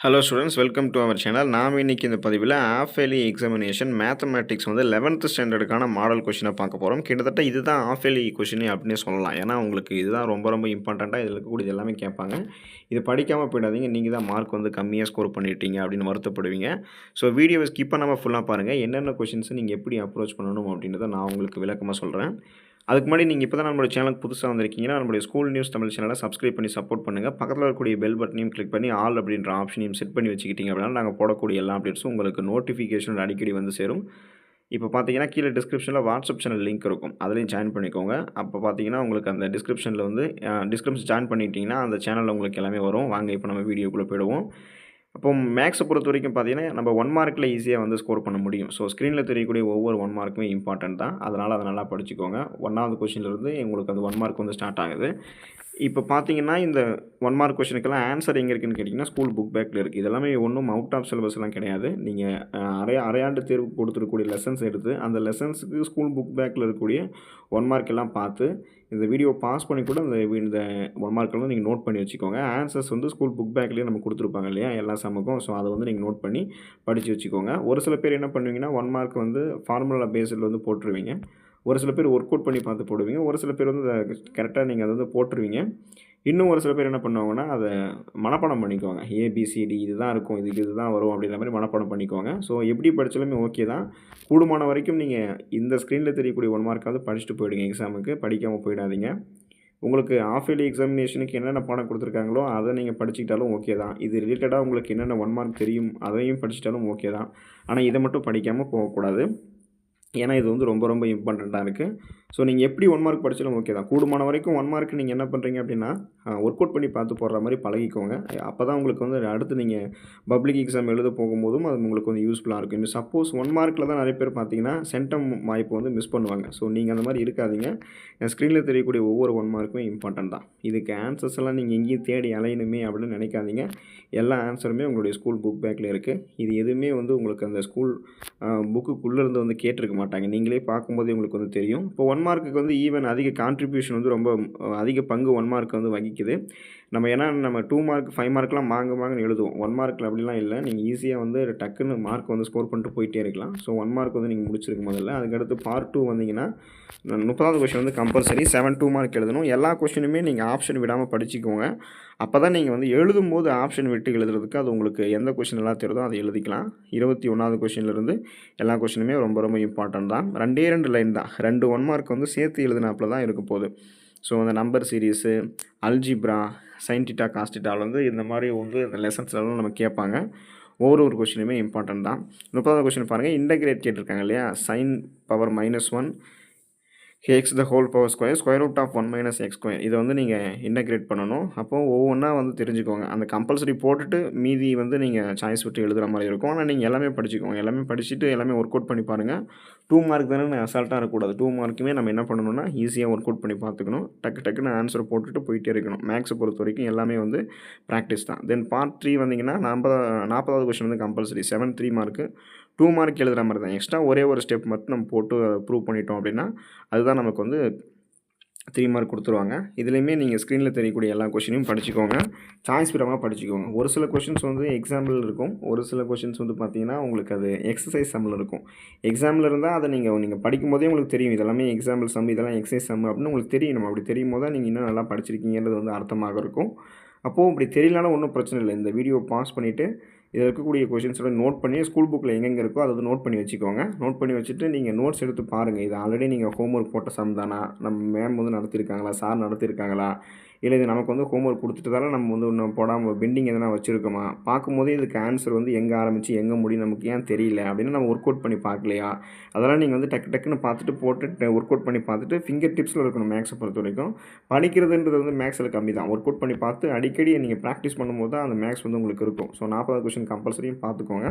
Hello students, welcome to our channel. நாம் இன்னைக்கு இந்த பதிவில் half yearly examination mathematics 11th ஸ்டாண்டர்டுக்கான மாடல் கொஷினை பார்க்க போகிறோம். கிட்டத்தட்ட இதுதான் ஆஃப் இயர்லி கொஷினே அப்படின்னே சொல்லலாம். ஏன்னா உங்களுக்கு இதுதான் ரொம்ப ரொம்ப இம்பார்ட்டண்ட்டாக இதில் இருக்கக்கூடியது எல்லாமே கேட்பாங்க. இது படிக்காமல் போயிடாதீங்க. நீங்கள் தான் மார்க் கம்மியாக ஸ்கோர் பண்ணிட்டீங்க அப்படின்னு வருத்தப்படுவீங்க. ஸோ வீடியோவை ஸ்கிப் பண்ணாமல் ஃபுல்லாக பாருங்கள். என்னென்ன கொஷின்ஸை நீங்கள் எப்படி அப்ரோச் பண்ணணும் அப்படின்றத நான் உங்களுக்கு விளக்கமாக சொல்கிறேன். அதுக்கு முன்னாடி நீங்கள் இப்போ தான் நம்மளோட சேனலுக்கு புதுசாக வந்திருக்கீங்கன்னா நம்மளுடைய ஸ்கூல் நியூஸ் தமிழ் சேனலை சப்ஸ்கிரைப் பண்ணி சப்போர்ட் பண்ணுங்கள். பக்கத்தில் இருக்கக்கூடிய பெல் பட்டனையும் கிளிக் பண்ணி ஆல் அப்படின்ற ஆப்ஷனையும் செட் பண்ணி வச்சுக்கிட்டீங்க அப்படின்னா நாங்கள் போடக்கூடிய எல்லா அப்டேட்ஸும் உங்களுக்கு நோட்டிஃபிகேஷன் அடிக்கடி வந்து சேரும். இப்போ பார்த்தீங்கன்னா கீழே டிஸ்கிரிப்ஷனில் வாட்ஸ்அப் சேனல் லிங்க் இருக்கும், அதுலேயும் ஜாயின் பண்ணிக்கோங்க. அப்போ பார்த்தீங்கன்னா உங்களுக்கு அந்த டிஸ்கிரிப்ஷனில் டிஸ்கிரிப்ஷன் ஜாயின் பண்ணிட்டீங்கன்னா அந்த சேனலில் உங்களுக்கு எல்லாமே வரும். வாங்க இப்போ நம்ம வீடியோக்குள்ளே போயிடுவோம். அப்போ மேக்ஸை பொறுத்த வரைக்கும் பார்த்தீங்கன்னா நம்ம 1 மார்க்கில் ஈஸியாக ஸ்கோர் பண்ண முடியும். ஸோ ஸ்க்ரீனில் தெரியக்கூடிய ஒவ்வொரு 1 மார்க்குமே இம்பார்ட்டன்ட் தான். அதனால் அதை நல்லா படிச்சுக்கோங்க. 1வது கொஷின்லேருந்து உங்களுக்கு அந்த 1 மார்க் ஸ்டார்ட் ஆகுது. இப்போ பார்த்தீங்கன்னா இந்த 1 மார்க் கொஷினுக்கெல்லாம் ஆன்சர் எங்கே இருக்குதுன்னு கேட்டிங்கன்னா ஸ்கூல் புக் பேக்கில் இருக்குது. இதெல்லாமே ஒன்றும் அவுட் ஆஃப் சிலபஸ்லாம் கிடையாது. நீங்கள் அரையாண்டு தேர்வு கொடுத்துருக்கக்கூடிய லெசன்ஸ் எடுத்து அந்த லெசன்ஸுக்கு ஸ்கூல் புக் பேக்கில் இருக்கக்கூடிய 1 மார்க் எல்லாம் பார்த்து இந்த வீடியோ பாஸ் பண்ணி கூட இந்த 1 மார்க்கெல்லாம் நீங்கள் நோட் பண்ணி வச்சுக்கோங்க. ஆன்சர்ஸ் ஸ்கூல் புக் பேக்லேயே நம்ம கொடுத்துருப்பாங்க இல்லையா எல்லா சமுக்கும். ஸோ அதை நீங்கள் நோட் பண்ணி படித்து வச்சுக்கோங்க. ஒரு சில பேர் என்ன பண்ணுவீங்கன்னா 1 மார்க் ஃபார்முலா பேஸில் போட்டுருவீங்க. ஒரு சில பேர் ஒர்க் அவுட் பண்ணி பார்த்து போடுவீங்க. ஒரு சில பேர் கரெக்டாக நீங்கள் அதை போட்டுருவீங்க. இன்னும் ஒரு சில பேர் என்ன பண்ணுவாங்கன்னா அதை மனப்பாடம் பண்ணிக்குவாங்க. ஏபிசிடி இதுதான் இருக்கும், இதுதான் வரும் அப்படின்ற மாதிரி மனப்பாடம் பண்ணிக்குவாங்க. ஸோ எப்படி படித்தாலுமே ஓகே தான். கூடுமான வரைக்கும் நீங்கள் இந்த ஸ்க்ரீனில் தெரியக்கூடிய 1 மார்க்காவது படிச்சுட்டு போயிடுங்க. எக்ஸாமுக்கு படிக்காமல் போயிடாதீங்க. உங்களுக்கு ஆஃப் இயர்லி எக்ஸாமினேஷனுக்கு என்னென்ன பாடம் கொடுத்துருக்காங்களோ அதை நீங்கள் படிச்சுக்கிட்டாலும் ஓகே தான். இது ரிலேட்டடாக உங்களுக்கு என்னென்ன 1 மார்க் தெரியும் அதையும் படிச்சுட்டாலும் ஓகே தான். ஆனால் இதை மட்டும் படிக்காமல் போகக்கூடாது. ஏன்னா இது ரொம்ப ரொம்ப இம்பார்ட்டண்ட்டாக இருக்குது. ஸோ நீங்கள் எப்படி 1 மார்க் படித்தாலும் ஓகே தான். கூடுமான வரைக்கும் 1 மார்க் நீங்கள் என்ன பண்ணுறீங்க அப்படின்னா ஒர்க் அவுட் பண்ணி பார்த்து போடுற மாதிரி பழகிக்கோங்க. அப்போ தான் உங்களுக்கு அடுத்து நீங்கள் பப்ளிக் எக்ஸாம் எழுத போகும்போதும் அது உங்களுக்கு யூஸ்ஃபுல்லாக இருக்கும். இப்போ சப்போஸ் 1 மார்க்கில் தான் நிறைய பேர் பார்த்தீங்கன்னா சென்டம் வாய்ப்பு மிஸ் பண்ணுவாங்க. ஸோ நீங்கள் அந்த மாதிரி இருக்காதீங்க. ஸ்க்ரீனில் தெரியக்கூடிய ஒவ்வொரு 1 மார்க்குமே இம்பார்ட்டன்ட் தான். இதுக்கு ஆன்சர்ஸ் எல்லாம் நீங்கள் எங்கேயும் தேடி அலையணுமே அப்படின்னு நினைக்காதீங்க. எல்லா ஆன்சருமே உங்களுடைய ஸ்கூல் புக் பேக்கில் இருக்குது. இது எதுவுமே உங்களுக்கு அந்த ஸ்கூல் புக்குக்குள்ளேருந்து கேட்டிருக்க மாட்டாங்க. நீங்களே பார்க்கும்போதே உங்களுக்கு தெரியும். இப்போ 1 மார்க்குக்கு ஈவன் அதிக கான்ட்ரிபியூஷன் ரொம்ப அதிக பங்கு 1 மார்க் வகிக்குது. ஏன்னா நம்ம 2 மார்க் 5 மார்க்லாம் வாங்கன்னு எழுதுவோம். 1 மார்க்கில் அப்படிலாம் இல்லை. நீங்கள் ஈஸியாக டக்குன்னு மார்க் ஸ்கோர் பண்ணிட்டு போயிட்டே இருக்கலாம். ஸோ 1 மார்க் நீங்கள் முடிச்சிருக்க முதல்ல. அதுக்கடுத்து பார்ட் 2 வந்தீங்கன்னா 30வது கொஷின் கம்பல்சரி 2 மார்க் எழுதணும். எல்லா கொஷினுமே நீங்கள் ஆப்ஷன் விடாமல் படிச்சுக்கோங்க. அப்போ தான் நீங்கள் எழுதும்போது ஆப்ஷன் விட்டு எழுதுறதுக்கு அது உங்களுக்கு எந்த கொஷின் எல்லாம் தெரியுதோ அதை எழுதிக்கலாம். 21வது கொஷின்லேருந்து எல்லா கொஷினுமே ரொம்ப ரொம்ப இம்பார்ட்டன்ட் தான். 2 லைன் தான். 2 1 மார்க் சேர்த்து எழுதினாப்பில் தான் இருக்க போகுது. ஸோ அந்த number series, algebra, sine theta cos டீட்டாவில் இந்த மாதிரி இந்த லெசன்ஸ்லாம் நம்ம கேட்பாங்க. ஒவ்வொரு கொஷினுமே இம்பார்ட்டன்ட் தான். 30வது கொஷின் பாருங்கள். இன்டகிரேட் கேட்டிருக்காங்க இல்லையா. sin power -1 x the whole power square square root of 1 minus x square இதை நீங்கள் இன்டகிரேட் பண்ணணும். அப்போது ஒவ்வொன்றா தெரிஞ்சுக்கோங்க. அந்த கம்பல்சரி போட்டுட்டு மீதி நீங்கள் சாய்ஸ் விட்டு எழுதுகிற மாதிரி இருக்கும். ஆனால் நீங்கள் எல்லாமே படிச்சுக்கோங்க. எல்லாமே படிச்சுட்டு எல்லாமே ஒர்க் அவுட் பண்ணி பாருங்கள். 2 மார்க் தானே அசால்ட்டாக இருக்கக்கூடாது. 2 மார்க்குமே நம்ம என்ன பண்ணணும்னா ஈஸியாக ஒர்க் அவுட் பண்ணி பார்த்துக்கணும். டக்குன்னு ஆன்சர் போட்டுட்டு போயிட்டே இருக்கணும். மேக்ஸை பொறுத்த வரைக்கும் எல்லாமே ப்ராக்டிஸ் தான். தென் பார்ட் 3 வந்தீங்கன்னா 40வது கொஸ்டின் கம்பல்சரி 3 மார்க்கு 2 மார்க் எழுதுகிற மாதிரி தான். எக்ஸ்ட்ரா ஒரே ஒரு ஸ்டெப் மட்டும் நம்ம போட்டு ப்ரூவ் பண்ணிட்டோம் அப்படின்னா அதுதான் நமக்கு 3 மார்க் கொடுத்துருவாங்க. இதுலேயுமே நீங்கள் ஸ்க்ரீனில் தெரியக்கூடிய எல்லா கொஷினையும் படிச்சுக்கோங்க. சாய்ஸ் விடாமல் படிச்சுக்கோங்க. ஒரு சில கொஷின்ஸ் எக்ஸாம்பிள் இருக்கும். ஒரு சில கொஷின்ஸ் பார்த்தீங்கன்னா உங்களுக்கு அது எக்ஸசைஸ் சம்மில் இருக்கும். எக்ஸாம்பிள் இருந்தால் அதை நீங்கள் படிக்கும்போதே உங்களுக்கு தெரியும். இதெல்லாமே எக்ஸாம்பிள் சம், இதெல்லாம் எக்ஸசைஸ் சம் அப்படின்னு உங்களுக்கு தெரியணும். அப்படி தெரியும் போது தான் நீங்கள் இன்னும் நல்லா படிச்சிருக்கீங்கிறது அர்த்தமாக இருக்கும். அப்போது இப்படி தெரியலனாலும் ஒன்றும் பிரச்சனை இல்லை. இந்த வீடியோ பாஸ் பண்ணிவிட்டு இதில் இருக்கக்கூடிய கொஷின்ஸோட நோட் பண்ணி ஸ்கூல் புக்கில் எங்கெங்கே இருக்கோ அதை நோட் பண்ணி வச்சுக்கோங்க. நோட் பண்ணி வச்சுட்டு நீங்கள் நோட்ஸ் எடுத்து பாருங்கள். இது ஆல்ரெடி நீங்கள் ஹோம்ஒர்க் போட்ட சம் தானா, நம்ம மேம் நடத்தியிருக்காங்களா, சார் நடத்தியிருக்காங்களா, இல்லை இது நமக்கு ஹோம்ஒர்க் கொடுத்துட்டதால நம்ம இன்னும் போடாமல் பெண்டிங் எதனா வச்சுருக்கோமா, பார்க்கும்போதே இதுக்கு ஆன்சர் எங்கே ஆரம்பித்து எங்கே முடியும் நமக்கு ஏன் தெரியல அப்படின்னு நம்ம ஒர்க் அவுட் பண்ணி பார்க்கலையா, அதெல்லாம் நீங்கள் டக்குன்னு பார்த்துட்டு போட்டு ஒர்க் அவுட் பண்ணி பார்த்துட்டு ஃபிங்கர் டிப்ஸில் இருக்கணும். மேக்ஸை பொறுத்த வரைக்கும் படிக்கிறதுன்றது மேக்ஸில் கம்மி தான். ஒர்க் அவுட் பண்ணி பார்த்து அடிக்கடி நீங்கள் ப்ராக்டிஸ் பண்ணும்போது தான் அந்த மேக்ஸ் உங்களுக்கு இருக்கும். ஸோ 40வது கொஷின் கம்பல்சரியும் பார்த்துக்கோங்க.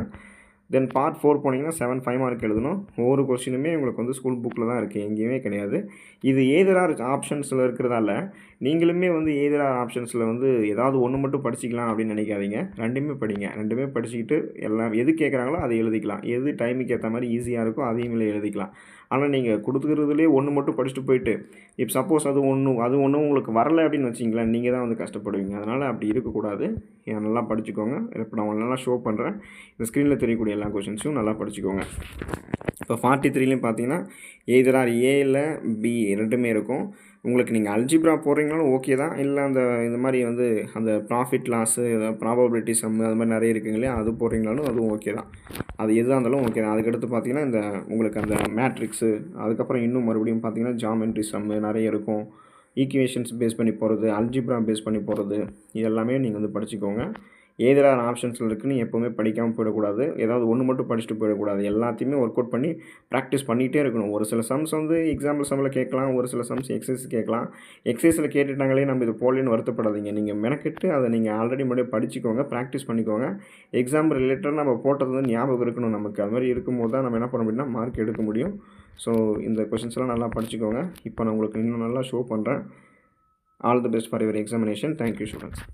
தென் பார்ட் 4 போனீங்கன்னா 5 மார்க் எழுதணும். ஒவ்வொரு கொஸ்டினுமே உங்களுக்கு ஸ்கூல் புக்கில் தான் இருக்குது, எங்கேயுமே கிடையாது. இது ஏதரார் ஆப்ஷன்ஸில் இருக்கிறதால நீங்களுமே ஏதரார் ஆப்ஷன்ஸில் ஏதாவது ஒன்று மட்டும் படிச்சிக்கலாம் அப்படின்னு நினைக்காதீங்க. 2மே படிங்க. 2மே படிச்சுக்கிட்டு எல்லாம் எது கேட்குறாங்களோ அதை எழுதிக்கலாம். எது டைமுக்கு ஏற்ற மாதிரி ஈஸியாக இருக்கோ அதையும் எழுதிக்கலாம். ஆனால் நீங்கள் கொடுத்துக்கிறதுலேயே ஒன்று மட்டும் படிச்சுட்டு போயிட்டு இப்போ சப்போஸ் அது ஒன்றும் உங்களுக்கு வரலை அப்படின்னு வச்சிங்களேன், நீங்கள் தான் வந்து கஷ்டப்படுவீங்க. அதனால் அப்படி இருக்கக்கூடாது. நல்லா படிச்சுக்கோங்க. இப்போ நான் உங்களுக்கு நல்லா ஷோ பண்ணுறேன். இந்த ஸ்க்ரீனில் தெரியக்கூடிய எல்லா கொஷின்ஸும் நல்லா படிச்சுக்கோங்க. இப்போ 43லையும் பார்த்தீங்கன்னா எய்தர் ஆர் ஏ இல்லை பி ரெண்டுமே இருக்கும். உங்களுக்கு நீங்கள் அல்ஜிப்ரா போடுறீங்கனாலும் ஓகே தான். இல்லை இந்த மாதிரி வந்து அந்த ப்ராஃபிட் லாஸு ப்ராபபிலிட்டி சம்மு அது மாதிரி நிறைய இருக்குங்க இல்லையா, அது போடுறீங்கனாலும் அதுவும் ஓகே தான். அது எதாக இருந்தாலும் ஓகே தான். அதுக்கடுத்து பார்த்தீங்கன்னா இந்த உங்களுக்கு அந்த மேட்ரிக்ஸு, அதுக்கப்புறம் இன்னும் மறுபடியும் பார்த்தீங்கன்னா ஜாமெண்ட்ரி சம்மு நிறைய இருக்கும். ஈக்குவேஷன்ஸ் பேஸ் பண்ணி போகிறது, அல்ஜிப்ரா பேஸ் பண்ணி போகிறது, இது எல்லாமே நீங்கள் வந்து படிச்சுக்கோங்க. ஏதர் ஆப்ஷன்ஸில் இருக்குன்னு எப்போவுமே படிக்காமல் போயிடக்கூடாது. ஏதாவது ஒன்று மட்டும் படிச்சுட்டு போயிடக்கூடாது. எல்லாத்தையுமே ஒர்க் அவுட் பண்ணி ப்ராக்டிஸ் பண்ணிகிட்டே இருக்கணும். ஒரு சில சம்ஸ் வந்து எக்ஸாம்பிள் சம்மில் கேட்கலாம், ஒரு சில சம்ஸ் எக்ஸசைஸ் கேட்கலாம். எக்ஸசைஸில் கேட்டுட்டாங்களே நம்ம இது போடலன்னு வருத்தப்படாதீங்க. நீங்கள் மெனக்கெட்டு அதை நீங்கள் ஆல்ரெடி முன்னாடியே படிச்சுக்கோங்க, ப்ராக்டிஸ் பண்ணிக்கோங்க. எக்ஸாம் ரிலேட்டடாக நம்ம போட்டது வந்து ஞாபகம் இருக்கணும் நமக்கு. அது மாதிரி இருக்கும்போது தான் நம்ம என்ன பண்ண முடியும்னா மார்க் எடுக்க முடியும். ஸோ இந்த கொஷின்ஸ்லாம் நல்லா படிச்சுக்கோங்க. இப்போ நான் உங்களுக்கு இன்னும் நல்லா ஷோ பண்ணுறேன். All the best for your examination. Thank you students.